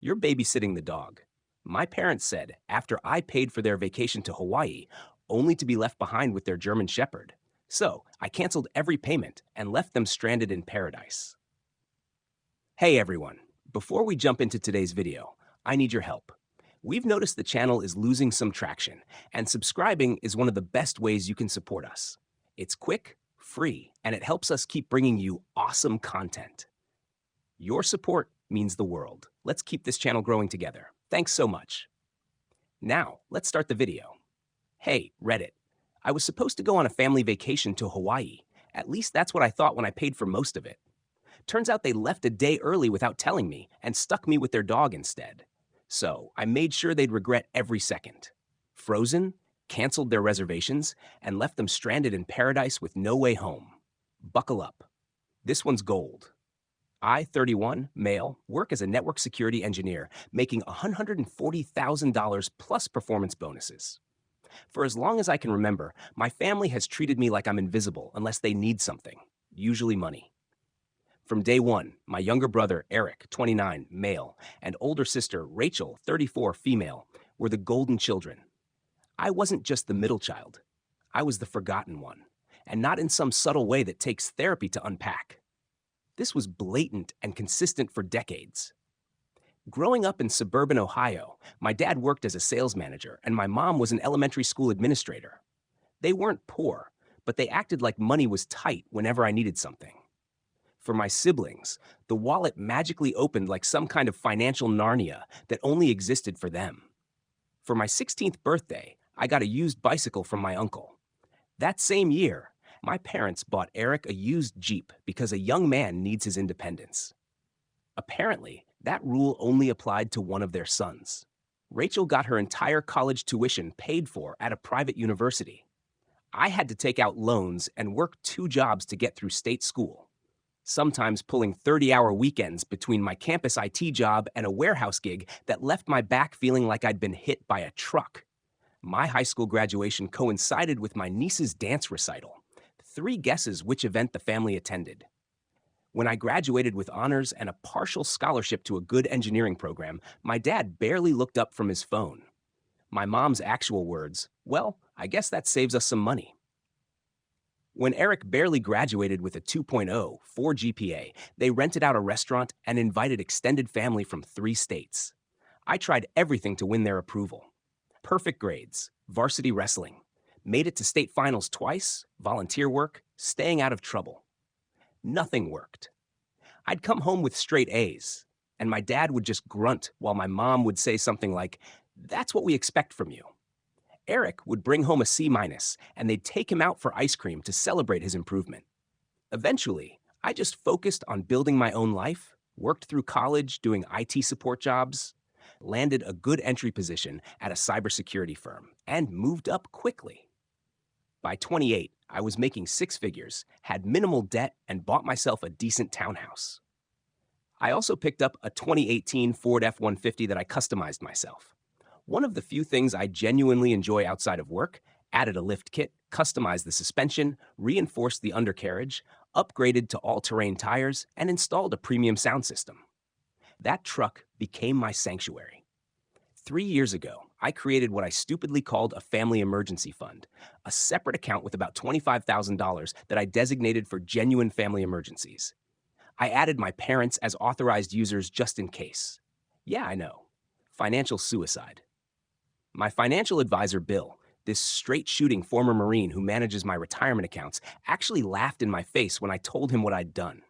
You're babysitting the dog. My parents said after I paid for their vacation to Hawaii, only to be left behind with their German Shepherd. So I canceled every payment and left them stranded in paradise. Hey everyone, before we jump into today's video, I need your help. We've noticed the channel is losing some traction, and subscribing is one of the best ways you can support us. It's quick, free, and it helps us keep bringing you awesome content. Your support means the world. Let's keep this channel growing together. Thanks so much. Now, let's start the video. Hey, Reddit. I was supposed to go on a family vacation to Hawaii. At least that's what I thought when I paid for most of it. Turns out they left a day early without telling me and stuck me with their dog instead. So I made sure they'd regret every second. Frozen, canceled their reservations, and left them stranded in paradise with no way home. Buckle up. This one's gold. I, 31, male, work as a network security engineer, making $140,000 plus performance bonuses. For as long as I can remember, my family has treated me like I'm invisible unless they need something, usually money. From day one, my younger brother, Eric, 29, male, and older sister, Rachel, 34, female, were the golden children. I wasn't just the middle child. I was the forgotten one, and not in some subtle way that takes therapy to unpack. This was blatant and consistent for decades. Growing up in suburban Ohio, my dad worked as a sales manager and my mom was an elementary school administrator. They weren't poor, but they acted like money was tight whenever I needed something. For my siblings, the wallet magically opened like some kind of financial Narnia that only existed for them. For my 16th birthday, I got a used bicycle from my uncle. That same year, my parents bought Eric a used Jeep because a young man needs his independence. Apparently, that rule only applied to one of their sons. Rachel got her entire college tuition paid for at a private university. I had to take out loans and work 2 jobs to get through state school, sometimes pulling 30-hour weekends between my campus IT job and a warehouse gig that left my back feeling like I'd been hit by a truck. My high school graduation coincided with my niece's dance recital. 3 guesses which event the family attended. When I graduated with honors and a partial scholarship to a good engineering program, my dad barely looked up from his phone. My mom's actual words, "Well, I guess that saves us some money." When Eric barely graduated with a 2.0, 4 GPA, they rented out a restaurant and invited extended family from 3 states. I tried everything to win their approval. Perfect grades, varsity wrestling, made it to state finals twice, volunteer work, staying out of trouble. Nothing worked. I'd come home with straight A's, and my dad would just grunt while my mom would say something like, "That's what we expect from you." Eric would bring home a C-, and they'd take him out for ice cream to celebrate his improvement. Eventually, I just focused on building my own life, worked through college doing IT support jobs, landed a good entry position at a cybersecurity firm, and moved up quickly. By 28, I was making 6 figures, had minimal debt, and bought myself a decent townhouse. I also picked up a 2018 Ford F-150 that I customized myself. One of the few things I genuinely enjoy outside of work, added a lift kit, customized the suspension, reinforced the undercarriage, upgraded to all-terrain tires, and installed a premium sound system. That truck became my sanctuary. 3 years ago, I created what I stupidly called a family emergency fund, a separate account with about $25,000 that I designated for genuine family emergencies. I added my parents as authorized users just in case. Yeah, I know. Financial suicide. My financial advisor, Bill, this straight-shooting former Marine who manages my retirement accounts, actually laughed in my face when I told him what I'd done.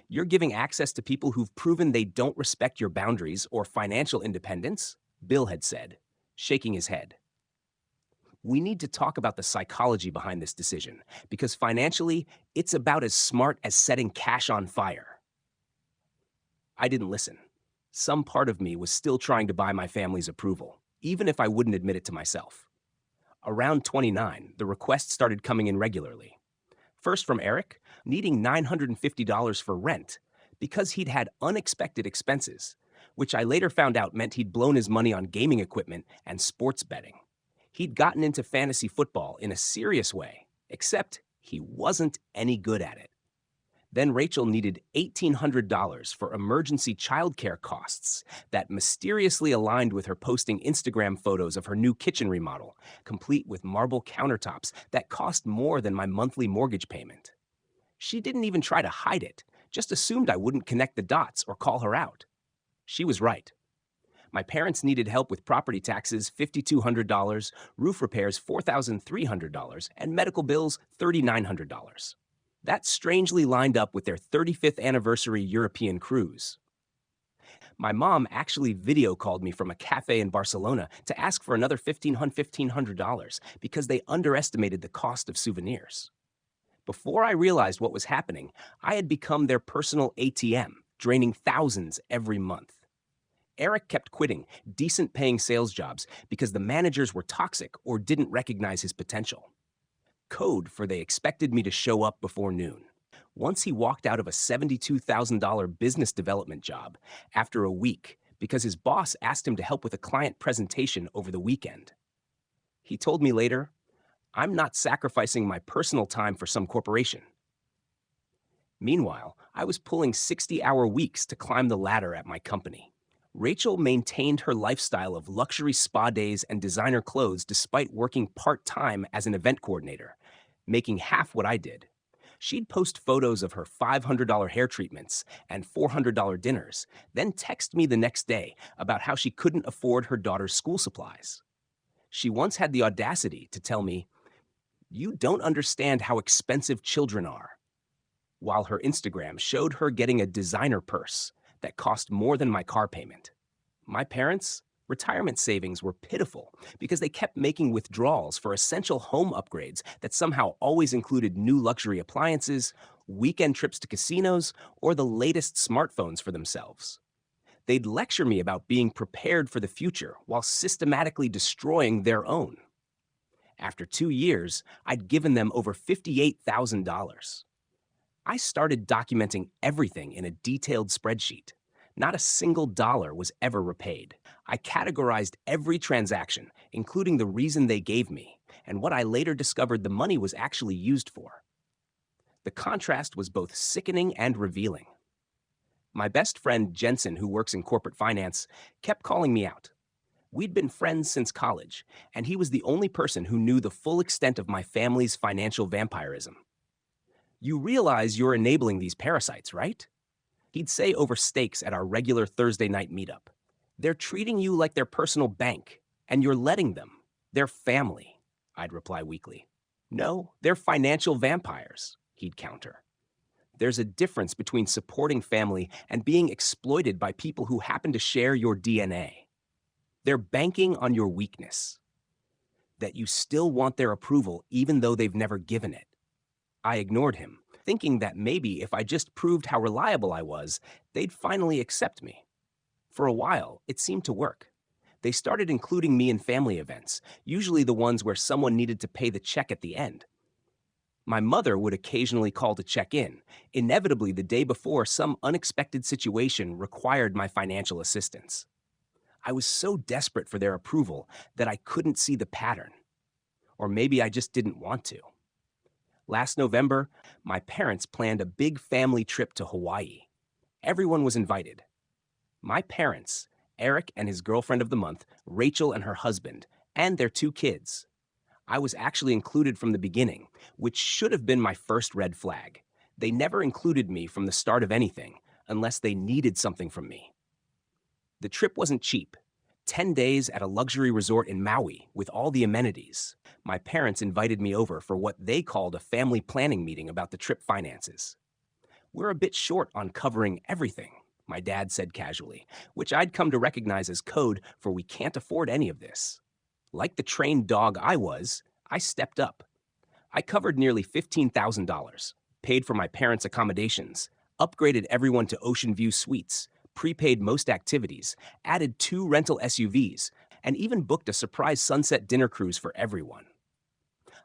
"You're giving access to people who've proven they don't respect your boundaries or financial independence," Bill had said, shaking his head. "We need to talk about the psychology behind this decision, because financially, it's about as smart as setting cash on fire." I didn't listen. Some part of me was still trying to buy my family's approval, even if I wouldn't admit it to myself. Around 29, the requests started coming in regularly. First from Eric, needing $950 for rent because he'd had unexpected expenses, which I later found out meant he'd blown his money on gaming equipment and sports betting. He'd gotten into fantasy football in a serious way, except he wasn't any good at it. Then Rachel needed $1,800 for emergency childcare costs that mysteriously aligned with her posting Instagram photos of her new kitchen remodel, complete with marble countertops that cost more than my monthly mortgage payment. She didn't even try to hide it, just assumed I wouldn't connect the dots or call her out. She was right. My parents needed help with property taxes, $5,200, roof repairs, $4,300, and medical bills, $3,900. That strangely lined up with their 35th anniversary European cruise. My mom actually video called me from a cafe in Barcelona to ask for another $1,500 because they underestimated the cost of souvenirs. Before I realized what was happening, I had become their personal ATM, draining thousands every month. Eric kept quitting decent-paying sales jobs because the managers were toxic or didn't recognize his potential. Code for they expected me to show up before noon. Once he walked out of a $72,000 business development job after a week because his boss asked him to help with a client presentation over the weekend. He told me later, "I'm not sacrificing my personal time for some corporation." Meanwhile, I was pulling 60-hour weeks to climb the ladder at my company. Rachel maintained her lifestyle of luxury spa days and designer clothes despite working part-time as an event coordinator, making half what I did. She'd post photos of her $500 hair treatments and $400 dinners, then text me the next day about how she couldn't afford her daughter's school supplies. She once had the audacity to tell me, "You don't understand how expensive children are," while her Instagram showed her getting a designer purse that cost more than my car payment. My parents' retirement savings were pitiful because they kept making withdrawals for essential home upgrades that somehow always included new luxury appliances, weekend trips to casinos, or the latest smartphones for themselves. They'd lecture me about being prepared for the future while systematically destroying their own. After 2 years, I'd given them over $58,000. I started documenting everything in a detailed spreadsheet. Not a single dollar was ever repaid. I categorized every transaction, including the reason they gave me, and what I later discovered the money was actually used for. The contrast was both sickening and revealing. My best friend, Jensen, who works in corporate finance, kept calling me out. We'd been friends since college, and he was the only person who knew the full extent of my family's financial vampirism. "You realize you're enabling these parasites, right?" He'd say over steaks at our regular Thursday night meetup. "They're treating you like their personal bank, and you're letting them. They're family," I'd reply weakly. "No, they're financial vampires," he'd counter. There's a difference between supporting family and being exploited by people who happen to share your DNA. They're banking on your weakness, that you still want their approval even though they've never given it. I ignored him, thinking that maybe if I just proved how reliable I was, they'd finally accept me. For a while, it seemed to work. They started including me in family events, usually the ones where someone needed to pay the check at the end. My mother would occasionally call to check in, inevitably the day before some unexpected situation required my financial assistance. I was so desperate for their approval that I couldn't see the pattern. Or maybe I just didn't want to. Last November, my parents planned a big family trip to Hawaii. Everyone was invited. My parents, Eric and his girlfriend of the month, Rachel and her husband, and their 2 kids. I was actually included from the beginning, which should have been my first red flag. They never included me from the start of anything, unless they needed something from me. The trip wasn't cheap. 10 days at a luxury resort in Maui with all the amenities. My parents invited me over for what they called a family planning meeting about the trip finances. "We're a bit short on covering everything," my dad said casually, which I'd come to recognize as code for "we can't afford any of this." Like the trained dog I was, I stepped up. I covered nearly $15,000, paid for my parents' accommodations, upgraded everyone to ocean view suites, prepaid most activities, added 2 rental SUVs, and even booked a surprise sunset dinner cruise for everyone.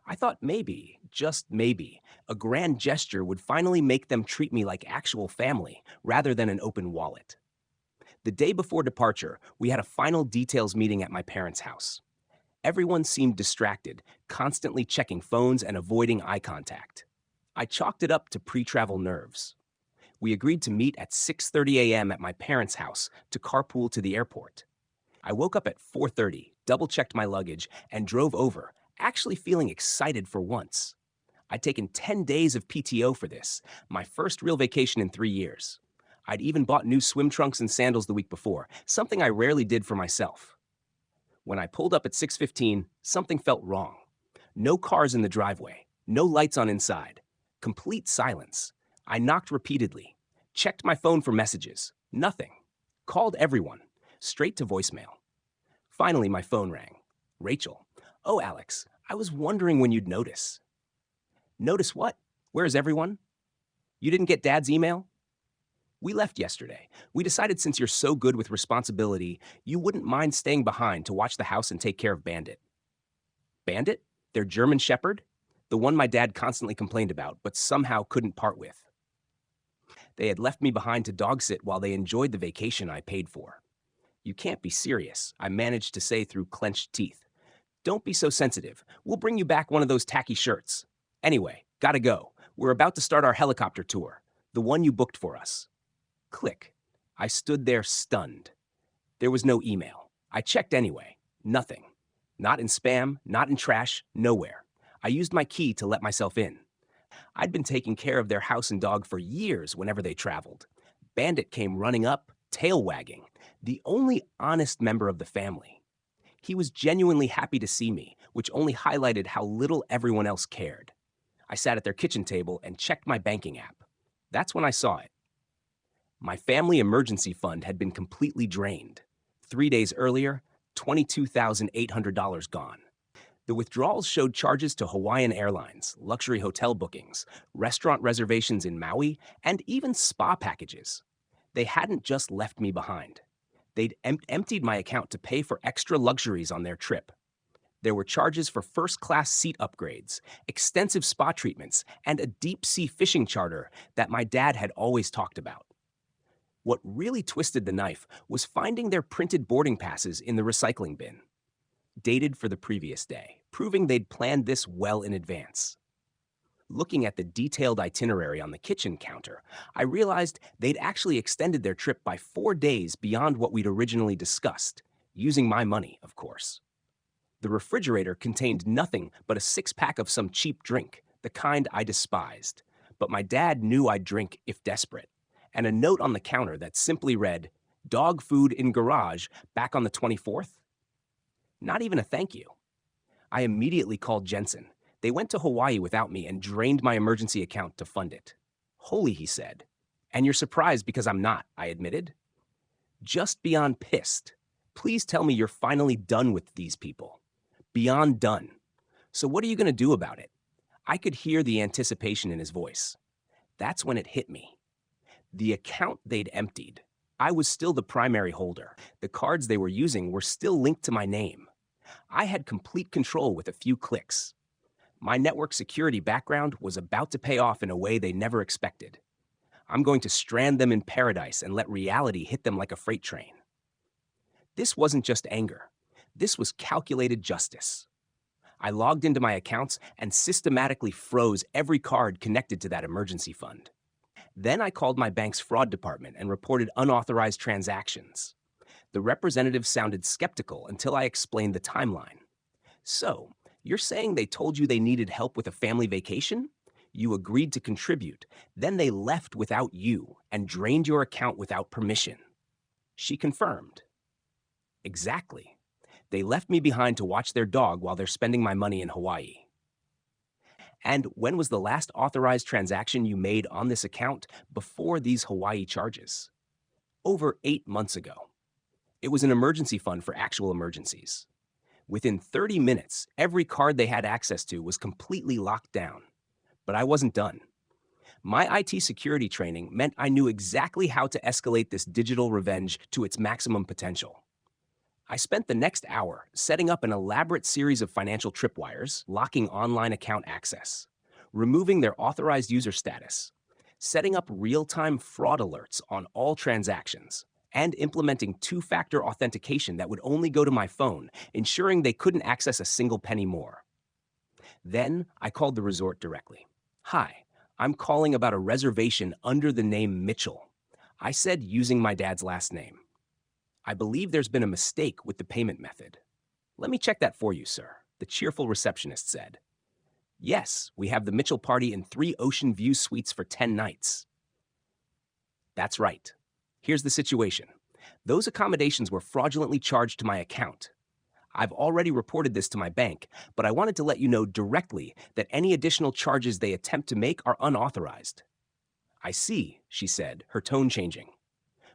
I thought maybe, just maybe, a grand gesture would finally make them treat me like actual family rather than an open wallet. The day before departure, we had a final details meeting at my parents' house. Everyone seemed distracted, constantly checking phones and avoiding eye contact. I chalked it up to pre-travel nerves. We agreed to meet at 6:30 a.m. at my parents' house to carpool to the airport. I woke up at 4:30, double-checked my luggage, and drove over, actually feeling excited for once. I'd taken 10 days of PTO for this, my first real vacation in 3 years. I'd even bought new swim trunks and sandals the week before, something I rarely did for myself. When I pulled up at 6:15, something felt wrong. No cars in the driveway, no lights on inside, complete silence. I knocked repeatedly, checked my phone for messages, nothing. Called everyone, straight to voicemail. Finally, my phone rang. Rachel. Oh, Alex, I was wondering when you'd notice. Notice what? Where's everyone? You didn't get Dad's email? We left yesterday. We decided since you're so good with responsibility, you wouldn't mind staying behind to watch the house and take care of Bandit. Bandit? Their German Shepherd? The one my dad constantly complained about, but somehow couldn't part with. They had left me behind to dog sit while they enjoyed the vacation I paid for. You can't be serious, I managed to say through clenched teeth. Don't be so sensitive. We'll bring you back one of those tacky shirts. Anyway, gotta go. We're about to start our helicopter tour, the one you booked for us. Click. I stood there stunned. There was no email. I checked anyway. Nothing. Not in spam, not in trash, nowhere. I used my key to let myself in. I'd been taking care of their house and dog for years whenever they traveled. Bandit came running up, tail wagging, the only honest member of the family. He was genuinely happy to see me, which only highlighted how little everyone else cared. I sat at their kitchen table and checked my banking app. That's when I saw it. My family emergency fund had been completely drained. 3 days earlier, $22,800 gone. The withdrawals showed charges to Hawaiian Airlines, luxury hotel bookings, restaurant reservations in Maui, and even spa packages. They hadn't just left me behind. They'd emptied my account to pay for extra luxuries on their trip. There were charges for first-class seat upgrades, extensive spa treatments, and a deep-sea fishing charter that my dad had always talked about. What really twisted the knife was finding their printed boarding passes in the recycling bin, dated for the previous day, proving they'd planned this well in advance. Looking at the detailed itinerary on the kitchen counter, I realized they'd actually extended their trip by 4 days beyond what we'd originally discussed, using my money, of course. The refrigerator contained nothing but a 6-pack of some cheap drink, the kind I despised, but my dad knew I'd drink if desperate, and a note on the counter that simply read, "Dog food in garage, back on the 24th?" Not even a thank you. I immediately called Jensen. They went to Hawaii without me and drained my emergency account to fund it. Holy, he said. And you're surprised because I'm not, I admitted. Just beyond pissed. Please tell me you're finally done with these people. Beyond done. So what are you going to do about it? I could hear the anticipation in his voice. That's when it hit me. The account they'd emptied. I was still the primary holder. The cards they were using were still linked to my name. I had complete control with a few clicks. My network security background was about to pay off in a way they never expected. I'm going to strand them in paradise and let reality hit them like a freight train. This wasn't just anger. This was calculated justice. I logged into my accounts and systematically froze every card connected to that emergency fund. Then I called my bank's fraud department and reported unauthorized transactions. The representative sounded skeptical until I explained the timeline. So, you're saying they told you they needed help with a family vacation? You agreed to contribute. Then they left without you and drained your account without permission. She confirmed. Exactly. They left me behind to watch their dog while they're spending my money in Hawaii. And when was the last authorized transaction you made on this account before these Hawaii charges? Over 8 months ago. It was an emergency fund for actual emergencies. Within 30 minutes, every card they had access to was completely locked down. But I wasn't done. My IT security training meant I knew exactly how to escalate this digital revenge to its maximum potential. I spent the next hour setting up an elaborate series of financial tripwires, locking online account access, removing their authorized user status, setting up real-time fraud alerts on all transactions, and implementing 2-factor authentication that would only go to my phone, ensuring they couldn't access a single penny more. Then I called the resort directly. "Hi, I'm calling about a reservation under the name Mitchell. I said using my dad's last name. I believe there's been a mistake with the payment method. Let me check that for you, sir, the cheerful receptionist said. Yes, we have the Mitchell party in 3 Ocean View suites for 10 nights. That's right. Here's the situation. Those accommodations were fraudulently charged to my account. I've already reported this to my bank, but I wanted to let you know directly that any additional charges they attempt to make are unauthorized. I see, she said, her tone changing.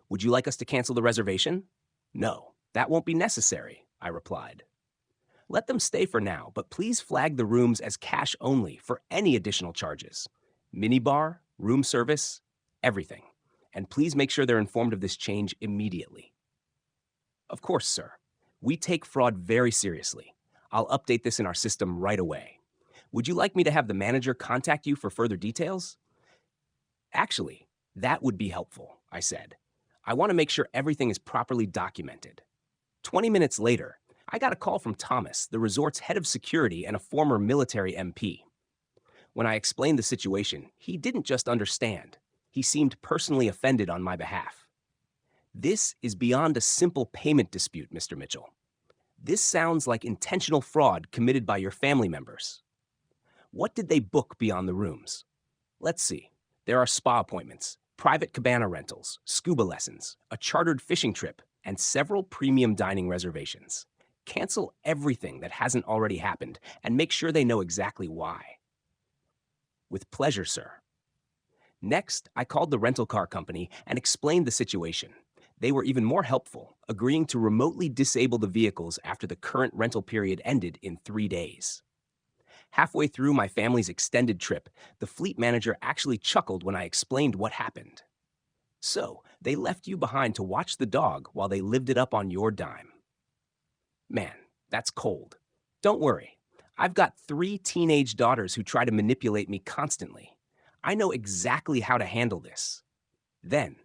Would you like us to cancel the reservation? No, that won't be necessary, I replied. Let them stay for now, but please flag the rooms as cash only for any additional charges. Minibar, room service, everything. And please make sure they're informed of this change immediately. Of course, sir. We take fraud very seriously. I'll update this in our system right away. Would you like me to have the manager contact you for further details? Actually, that would be helpful, I said. I want to make sure everything is properly documented. 20 minutes later, I got a call from Thomas, the resort's head of security and a former military MP. When I explained the situation, he didn't just understand. He seemed personally offended on my behalf. This is beyond a simple payment dispute, Mr. Mitchell. This sounds like intentional fraud committed by your family members. What did they book beyond the rooms? Let's see. There are spa appointments, private cabana rentals, scuba lessons, a chartered fishing trip, and several premium dining reservations. Cancel everything that hasn't already happened and make sure they know exactly why. With pleasure, sir. Next, I called the rental car company and explained the situation. They were even more helpful, agreeing to remotely disable the vehicles after the current rental period ended in 3 days. Halfway through my family's extended trip, the fleet manager actually chuckled when I explained what happened. So, they left you behind to watch the dog while they lived it up on your dime. Man, that's cold. Don't worry. I've got 3 teenage daughters who try to manipulate me constantly. I know exactly how to handle this. Then,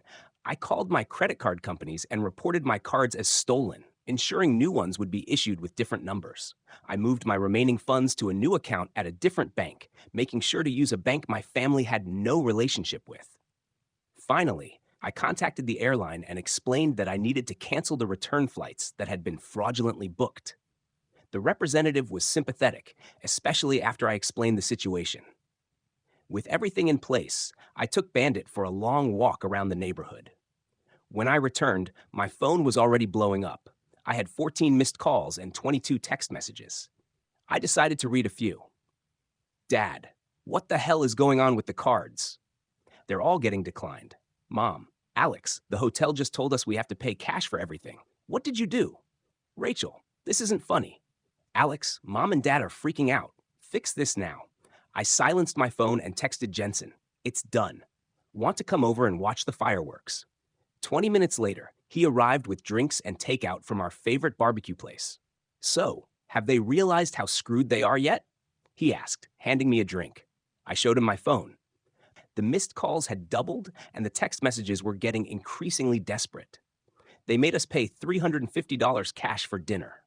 I called my credit card companies and reported my cards as stolen, ensuring new ones would be issued with different numbers. I moved my remaining funds to a new account at a different bank, making sure to use a bank my family had no relationship with. Finally, I contacted the airline and explained that I needed to cancel the return flights that had been fraudulently booked. The representative was sympathetic, especially after I explained the situation. With everything in place, I took Bandit for a long walk around the neighborhood. When I returned, my phone was already blowing up. I had 14 missed calls and 22 text messages. I decided to read a few. Dad, what the hell is going on with the cards? They're all getting declined. Mom, Alex, the hotel just told us we have to pay cash for everything. What did you do? Rachel, this isn't funny. Alex, Mom and Dad are freaking out. Fix this now. I silenced my phone and texted Jensen. It's done. Want to come over and watch the fireworks? 20 minutes later, he arrived with drinks and takeout from our favorite barbecue place. So, have they realized how screwed they are yet? He asked, handing me a drink. I showed him my phone. The missed calls had doubled and the text messages were getting increasingly desperate. They made us pay $350 cash for dinner.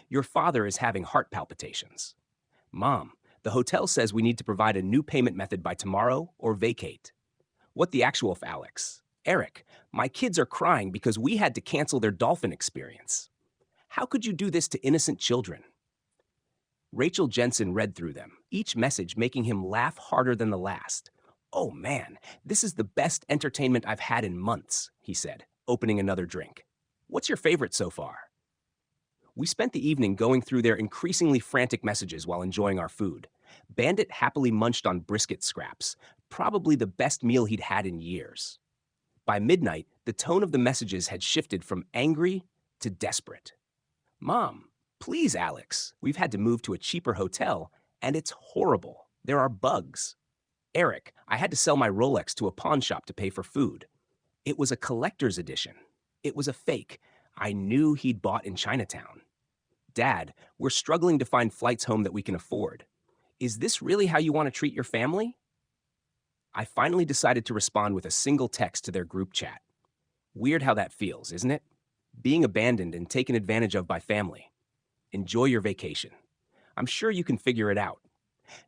Your father is having heart palpitations. Mom, the hotel says we need to provide a new payment method by tomorrow or vacate. What the actual f, Alex? Eric, my kids are crying because we had to cancel their dolphin experience. How could you do this to innocent children? Rachel Jensen read through them, each message making him laugh harder than the last. Oh man, this is the best entertainment I've had in months, he said, opening another drink. What's your favorite so far? We spent the evening going through their increasingly frantic messages while enjoying our food. Bandit happily munched on brisket scraps, probably the best meal he'd had in years. By midnight, the tone of the messages had shifted from angry to desperate. Mom, please, Alex, we've had to move to a cheaper hotel, and it's horrible. There are bugs. Eric, I had to sell my Rolex to a pawn shop to pay for food. It was a collector's edition. It was a fake. I knew he'd bought in Chinatown. Dad, we're struggling to find flights home that we can afford. Is this really how you want to treat your family? I finally decided to respond with a single text to their group chat. Weird how that feels, isn't it? Being abandoned and taken advantage of by family. Enjoy your vacation. I'm sure you can figure it out.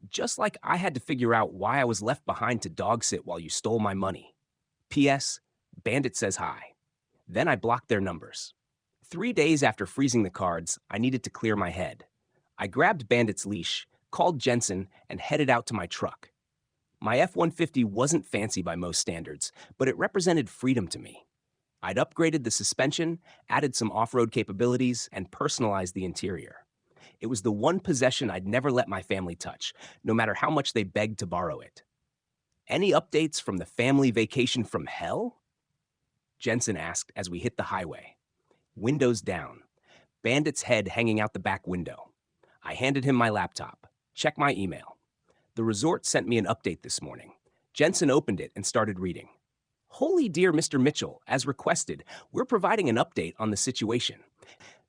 Just like I had to figure out why I was left behind to dog sit while you stole my money. P.S. Bandit says hi. Then I blocked their numbers. 3 days after freezing the cards, I needed to clear my head. I grabbed Bandit's leash, called Jensen, and headed out to my truck. My F-150 wasn't fancy by most standards, but it represented freedom to me. I'd upgraded the suspension, added some off-road capabilities, and personalized the interior. It was the one possession I'd never let my family touch, no matter how much they begged to borrow it. Any updates from the family vacation from hell? Jensen asked as we hit the highway. Windows down. Bandit's head hanging out the back window. I handed him my laptop. Check my email. The resort sent me an update this morning. Jensen opened it and started reading. Holy dear Mr. Mitchell, as requested, we're providing an update on the situation.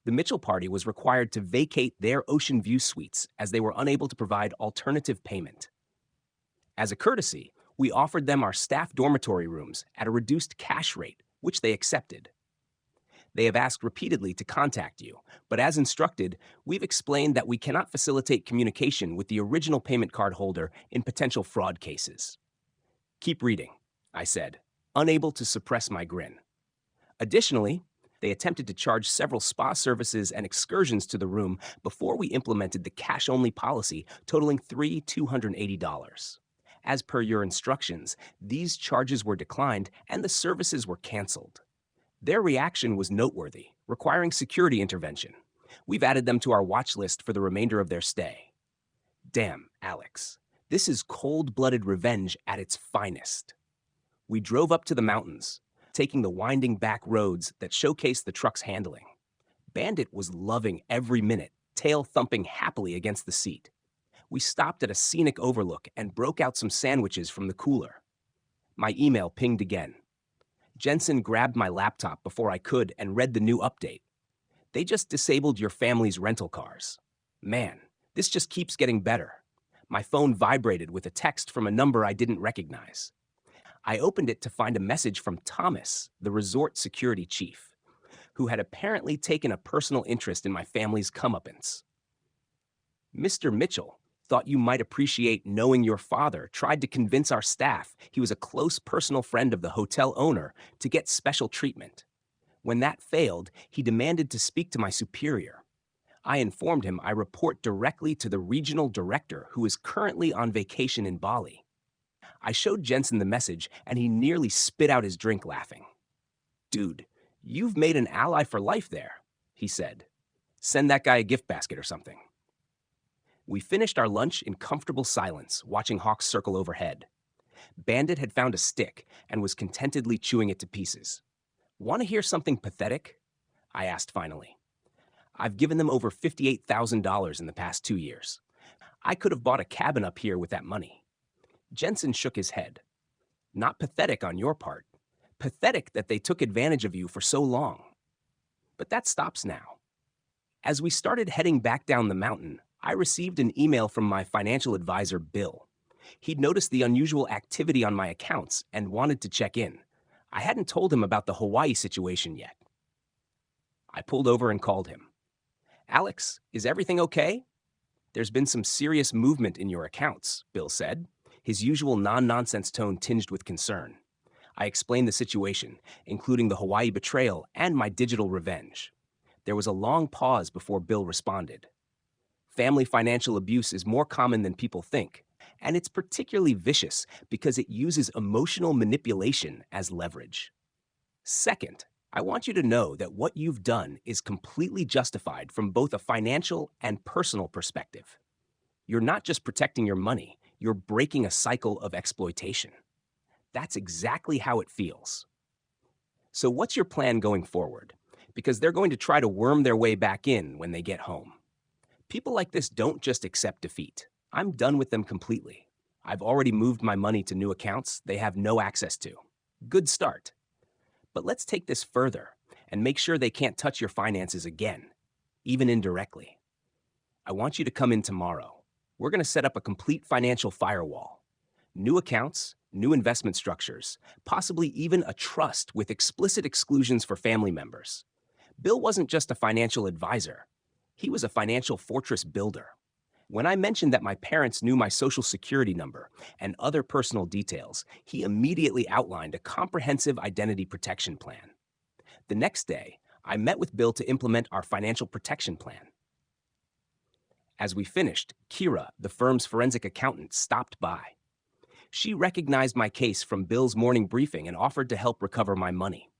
The Mitchell party was required to vacate their Ocean View suites as they were unable to provide alternative payment. As a courtesy, we offered them our staff dormitory rooms at a reduced cash rate, which they accepted. They have asked repeatedly to contact you, but as instructed, we've explained that we cannot facilitate communication with the original payment card holder in potential fraud cases. Keep reading, I said, unable to suppress my grin. Additionally, they attempted to charge several spa services and excursions to the room before we implemented the cash-only policy totaling $280. As per your instructions, these charges were declined and the services were canceled. Their reaction was noteworthy, requiring security intervention. We've added them to our watch list for the remainder of their stay. Damn, Alex, this is cold-blooded revenge at its finest. We drove up to the mountains, taking the winding back roads that showcased the truck's handling. Bandit was loving every minute, tail thumping happily against the seat. We stopped at a scenic overlook and broke out some sandwiches from the cooler. My email pinged again. Jensen grabbed my laptop before I could and read the new update. They just disabled your family's rental cars. Man, this just keeps getting better. My phone vibrated with a text from a number I didn't recognize. I opened it to find a message from Thomas, the resort security chief, who had apparently taken a personal interest in my family's comeuppance. Mr. Mitchell thought you might appreciate knowing your father tried to convince our staff he was a close personal friend of the hotel owner to get special treatment. When that failed, he demanded to speak to my superior. I informed him I report directly to the regional director who is currently on vacation in Bali. I showed Jensen the message and he nearly spit out his drink laughing. Dude, you've made an ally for life there, he said. Send that guy a gift basket or something. We finished our lunch in comfortable silence, watching hawks circle overhead. Bandit had found a stick and was contentedly chewing it to pieces. Want to hear something pathetic? I asked finally. I've given them over $58,000 in the past 2 years. I could have bought a cabin up here with that money. Jensen shook his head. Not pathetic on your part. Pathetic that they took advantage of you for so long. But that stops now. As we started heading back down the mountain, I received an email from my financial advisor, Bill. He'd noticed the unusual activity on my accounts and wanted to check in. I hadn't told him about the Hawaii situation yet. I pulled over and called him. Alex, is everything okay? There's been some serious movement in your accounts, Bill said, his usual non-nonsense tone tinged with concern. I explained the situation, including the Hawaii betrayal and my digital revenge. There was a long pause before Bill responded. Family financial abuse is more common than people think, and it's particularly vicious because it uses emotional manipulation as leverage. Second, I want you to know that what you've done is completely justified from both a financial and personal perspective. You're not just protecting your money, you're breaking a cycle of exploitation. That's exactly how it feels. So what's your plan going forward? Because they're going to try to worm their way back in when they get home. People like this don't just accept defeat. I'm done with them completely. I've already moved my money to new accounts they have no access to. Good start. But let's take this further and make sure they can't touch your finances again, even indirectly. I want you to come in tomorrow. We're going to set up a complete financial firewall. New accounts, new investment structures, possibly even a trust with explicit exclusions for family members. Bill wasn't just a financial advisor. He was a financial fortress builder. When I mentioned that my parents knew my social security number and other personal details, he immediately outlined a comprehensive identity protection plan. The next day, I met with Bill to implement our financial protection plan. As we finished, Kira, the firm's forensic accountant, stopped by. She recognized my case from Bill's morning briefing and offered to help recover my money.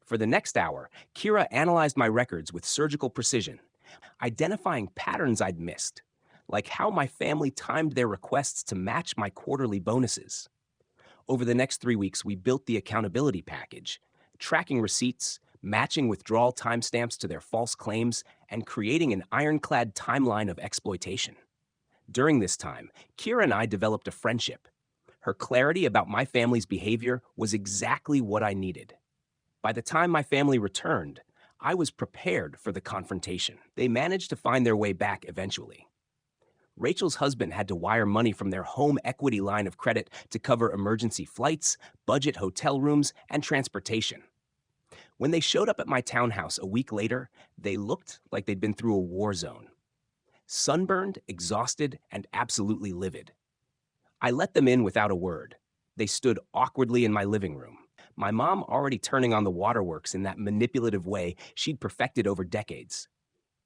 For the next hour, Kira analyzed my records with surgical precision, identifying patterns I'd missed, like how my family timed their requests to match my quarterly bonuses. Over the next 3 weeks, we built the accountability package, tracking receipts, matching withdrawal timestamps to their false claims, and creating an ironclad timeline of exploitation. During this time, Kira and I developed a friendship. Her clarity about my family's behavior was exactly what I needed. By the time my family returned, I was prepared for the confrontation. They managed to find their way back eventually. Rachel's husband had to wire money from their home equity line of credit to cover emergency flights, budget hotel rooms, and transportation. When they showed up at my townhouse a week later, they looked like they'd been through a war zone. Sunburned, exhausted, and absolutely livid. I let them in without a word. They stood awkwardly in my living room, my mom already turning on the waterworks in that manipulative way she'd perfected over decades.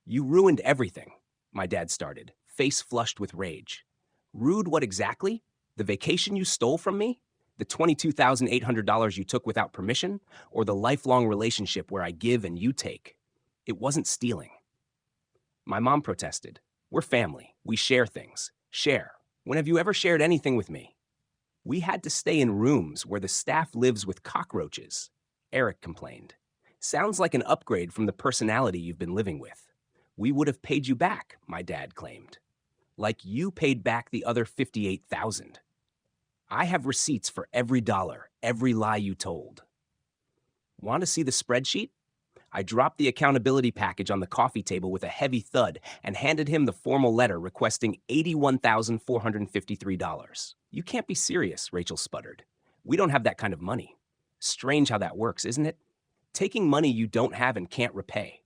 "You ruined everything," my dad started, face flushed with rage. "Rude what exactly? The vacation you stole from me? The $22,800 you took without permission? Or the lifelong relationship where I give and you take? It wasn't stealing." My mom protested. "We're family. We share things. Share. When have you ever shared anything with me?" "We had to stay in rooms where the staff lives with cockroaches," Eric complained. "Sounds like an upgrade from the personality you've been living with. We would have paid you back," my dad claimed. "Like you paid back the other $58,000. I have receipts for every dollar, every lie you told." Want to see the spreadsheet? I dropped the accountability package on the coffee table with a heavy thud and handed him the formal letter requesting $81,453. "You can't be serious," Rachel sputtered. "We don't have that kind of money." "Strange how that works, isn't it? Taking money you don't have and can't repay."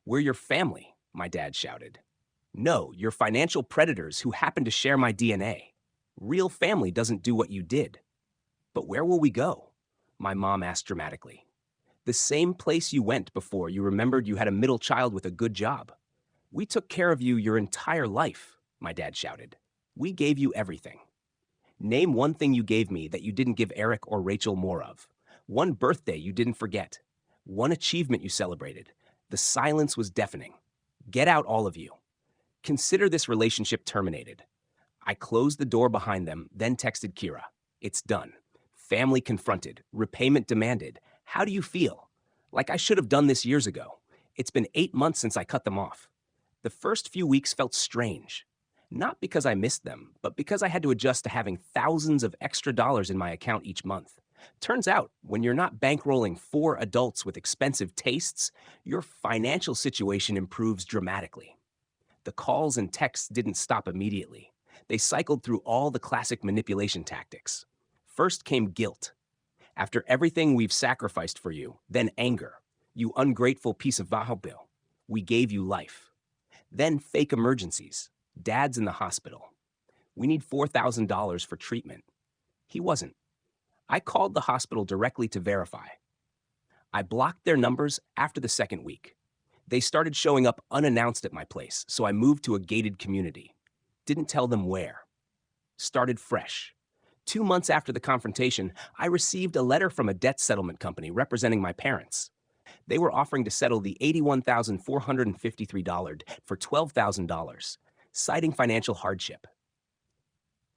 "We're your family," my dad shouted. "No, you're financial predators who happen to share my DNA. Real family doesn't do what you did." "But where will we go?" my mom asked dramatically. "The same place you went before you remembered you had a middle child with a good job. We took care of you your entire life," my dad shouted. "We gave you everything. Name one thing you gave me that you didn't give Eric or Rachel more of. One birthday you didn't forget. One achievement you celebrated. The silence was deafening. Get out, all of you. Consider this relationship terminated." I closed the door behind them, then texted Kira. "It's done. Family confronted. Repayment demanded. How do you feel?" Like I should have done this years ago. It's been 8 months since I cut them off. The first few weeks felt strange. Not because I missed them, but because I had to adjust to having thousands of extra dollars in my account each month. Turns out, when you're not bankrolling 4 adults with expensive tastes, your financial situation improves dramatically. The calls and texts didn't stop immediately. They cycled through all the classic manipulation tactics. First came guilt. "After everything we've sacrificed for you," then anger. "You ungrateful piece of vahobil. We gave you life." Then fake emergencies. Dad's in the hospital. "We need $4,000 for treatment." He wasn't. I called the hospital directly to verify. I blocked their numbers after the second week. They started showing up unannounced at my place, so I moved to a gated community. Didn't tell them where. Started fresh. 2 months after the confrontation, I received a letter from a debt settlement company representing my parents. They were offering to settle the $81,453 for $12,000, citing financial hardship.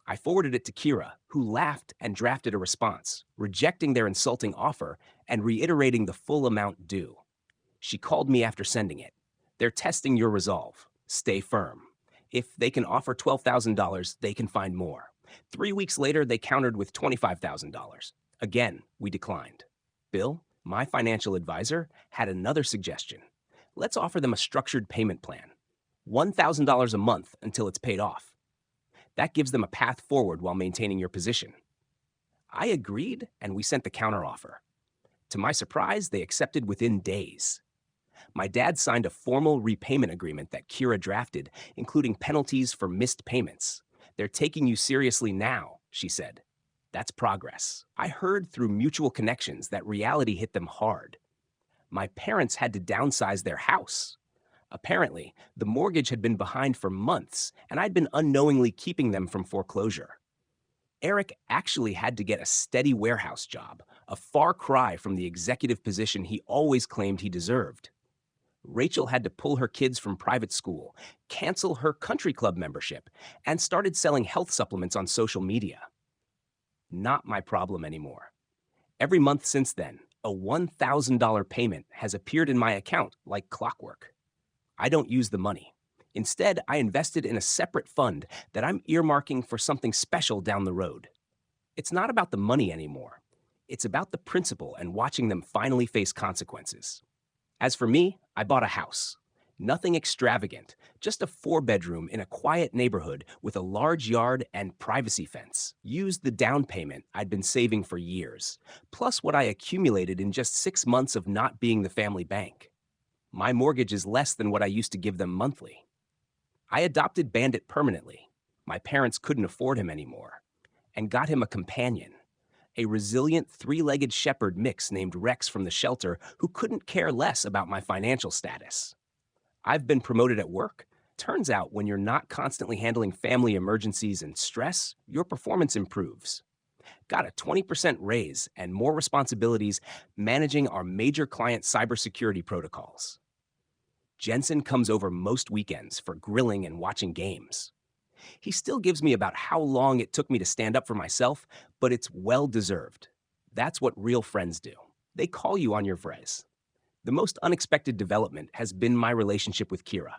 I forwarded it to Kira, who laughed and drafted a response, rejecting their insulting offer and reiterating the full amount due. She called me after sending it. "They're testing your resolve. Stay firm. If they can offer $12,000, they can find more." 3 weeks later, they countered with $25,000. Again, we declined. Bill, my financial advisor, had another suggestion. "Let's offer them a structured payment plan. $1,000 a month until it's paid off. That gives them a path forward while maintaining your position." I agreed, and we sent the counteroffer. To my surprise, they accepted within days. My dad signed a formal repayment agreement that Kira drafted, including penalties for missed payments. They're taking you seriously now, she said. That's progress. I heard through mutual connections that reality hit them hard. My parents had to downsize their house. Apparently, the mortgage had been behind for months, and I'd been unknowingly keeping them from foreclosure. Eric actually had to get a steady warehouse job, a far cry from the executive position he always claimed he deserved. Rachel had to pull her kids from private school, cancel her country club membership, and started selling health supplements on social media. Not my problem anymore. Every month since then, a $1,000 payment has appeared in my account like clockwork. I don't use the money. Instead, I invested in a separate fund that I'm earmarking for something special down the road. It's not about the money anymore. It's about the principle and watching them finally face consequences. As for me, I bought a house. Nothing extravagant, just a 4-bedroom in a quiet neighborhood with a large yard and privacy fence. Used the down payment I'd been saving for years, plus what I accumulated in just 6 months of not being the family bank. My mortgage is less than what I used to give them monthly. I adopted Bandit permanently. My parents couldn't afford him anymore, and got him a companion, a resilient 3-legged shepherd mix named Rex from the shelter who couldn't care less about my financial status. I've been promoted at work. Turns out when you're not constantly handling family emergencies and stress, your performance improves. Got a 20% raise and more responsibilities managing our major client cybersecurity protocols. Jensen comes over most weekends for grilling and watching games. He still gives me about how long it took me to stand up for myself, but it's well-deserved. That's what real friends do. They call you on your vres. The most unexpected development has been my relationship with Kira.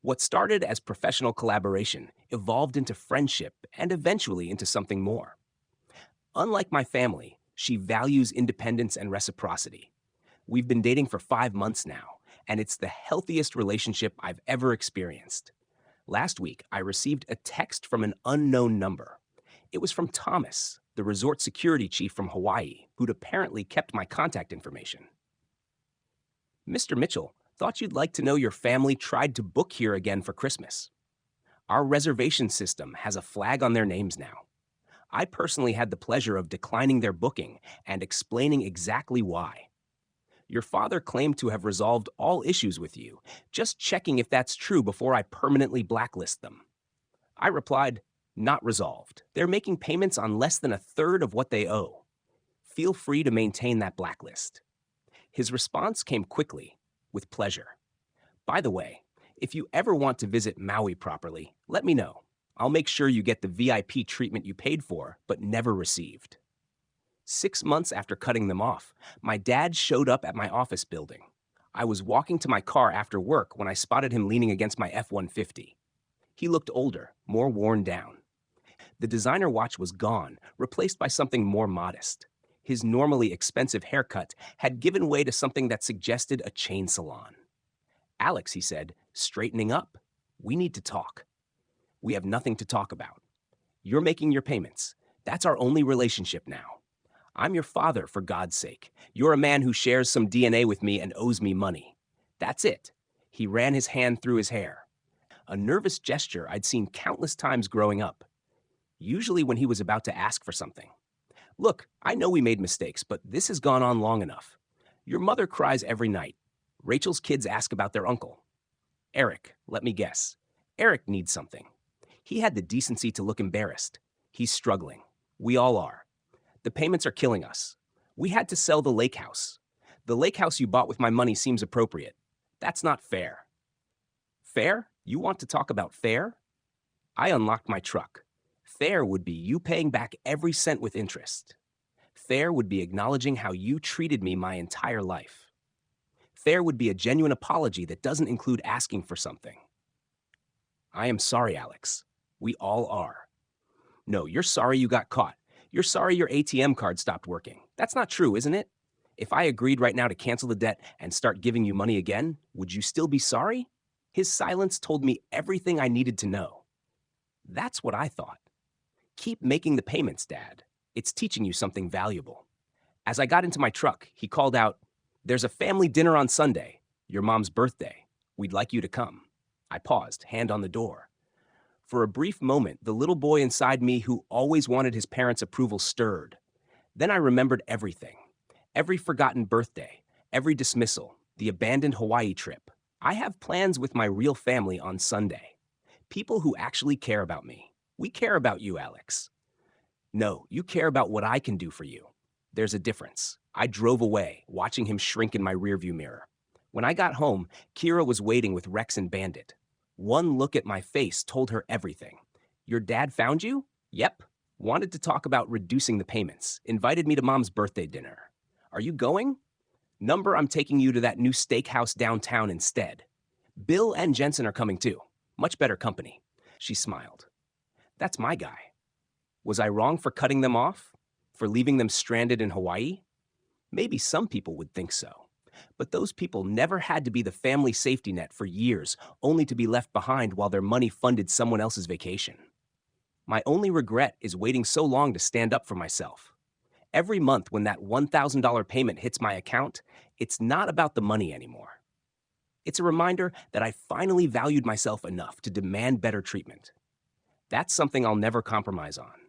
What started as professional collaboration evolved into friendship and eventually into something more. Unlike my family, she values independence and reciprocity. We've been dating for 5 months now, and it's the healthiest relationship I've ever experienced. Last week, I received a text from an unknown number. It was from Thomas, the resort security chief from Hawaii, who'd apparently kept my contact information. Mr. Mitchell, thought you'd like to know your family tried to book here again for Christmas. Our reservation system has a flag on their names now. I personally had the pleasure of declining their booking and explaining exactly why. Your father claimed to have resolved all issues with you, just checking if that's true before I permanently blacklist them. I replied, not resolved. They're making payments on less than 1/3 of what they owe. Feel free to maintain that blacklist. His response came quickly, with pleasure. By the way, if you ever want to visit Maui properly, let me know. I'll make sure you get the VIP treatment you paid for, but never received. 6 months after cutting them off, my dad showed up at my office building. I was walking to my car after work when I spotted him leaning against my F-150. He looked older, more worn down. The designer watch was gone, replaced by something more modest. His normally expensive haircut had given way to something that suggested a chain salon. Alex, he said, straightening up. We need to talk. We have nothing to talk about. You're making your payments. That's our only relationship now. I'm your father, for God's sake. You're a man who shares some DNA with me and owes me money. That's it. He ran his hand through his hair. A nervous gesture I'd seen countless times growing up. Usually when he was about to ask for something. Look, I know we made mistakes, but this has gone on long enough. Your mother cries every night. Rachel's kids ask about their uncle. Eric, let me guess. Eric needs something. He had the decency to look embarrassed. He's struggling. We all are. The payments are killing us. We had to sell the lake house. The lake house you bought with my money seems appropriate. That's not fair. Fair? You want to talk about fair? I unlocked my truck. Fair would be you paying back every cent with interest. Fair would be acknowledging how you treated me my entire life. Fair would be a genuine apology that doesn't include asking for something. I am sorry, Alex. We all are. No, you're sorry you got caught. You're sorry your ATM card stopped working. That's not true, isn't it? If I agreed right now to cancel the debt and start giving you money again, would you still be sorry? His silence told me everything I needed to know. That's what I thought. Keep making the payments, Dad. It's teaching you something valuable. As I got into my truck, he called out, "There's a family dinner on Sunday. Your mom's birthday. We'd like you to come. I paused, hand on the door. For a brief moment, the little boy inside me who always wanted his parents' approval stirred. Then I remembered everything. Every forgotten birthday, every dismissal, the abandoned Hawaii trip. I have plans with my real family on Sunday. People who actually care about me. We care about you, Alex. No, you care about what I can do for you. There's a difference. I drove away, watching him shrink in my rearview mirror. When I got home, Kira was waiting with Rex and Bandit. One look at my face told her everything. Your dad found you? Yep. Wanted to talk about reducing the payments. Invited me to Mom's birthday dinner. Are you going? Number, I'm taking you to that new steakhouse downtown instead. Bill and Jensen are coming too. Much better company. She smiled. That's my guy. Was I wrong for cutting them off? For leaving them stranded in Hawaii? Maybe some people would think so. But those people never had to be the family safety net for years, only to be left behind while their money funded someone else's vacation. My only regret is waiting so long to stand up for myself. Every month when that $1,000 payment hits my account, it's not about the money anymore. It's a reminder that I finally valued myself enough to demand better treatment. That's something I'll never compromise on.